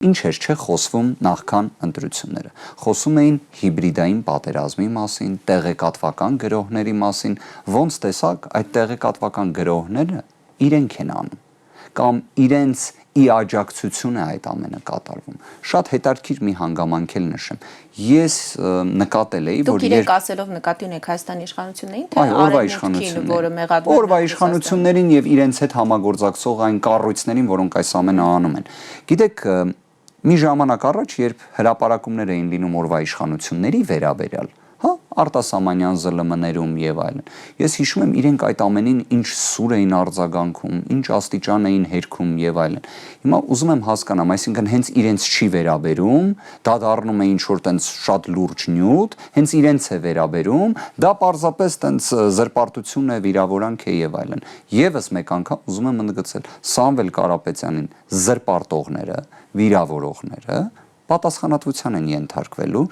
Ինչ էր չէ խոսվում նախքան ընտրությունները։ Խոսում էին հիբրիդային պատերազմի մասին, տեղեկատվական գրոհների մասին, ոնց տեսակ այդ տեղեկատվական գրոհները իրենք են անում կամ իրենց ի աջակցություն է այդ ամենը կատարվում։ Շատ հետաքրքիր մի հանգամանք էլ նշեմ։ Ես նկատել էի, որ իրենք ասելով նկատի ունեք Հայաստանի իշխանություններին, թե օրվա իշխանություններին, օրվա իշխանություններին եւ իրենց հետ համագործակցող այն կառույցներին, որոնք այս ամենը անում են։ Գիտեք, մի ժամանակ առաջ, երբ հրապարակումներ էին լինում օրվա իշխանությունների վերաբերյալ, հա, արտասահմանյան ԶԼՄ-ներում եւ այլն, ես հիշում եմ իրենք այդ ամենին ինչ սուր էին արձագանքում, ինչ աստիճան էին հերքում եւ այլն։ Հիմա ուզում եմ հասկանամ, այսինքն հենց իրենց չի վերաբերում, դա դառնում է ինչ որ տենց շատ լուրջ նյութ, հենց իրենց է վերաբերում, դա պարզապես տենց զրպարտություն է, վիրավորանք է եւ այլն։ Եվս մեկ անգամ ուզում եմ ընդգծել, Սամվել Կարապետյանին զրպարտողները, վիրավորողները պատասխանատվության են ենթարկվելու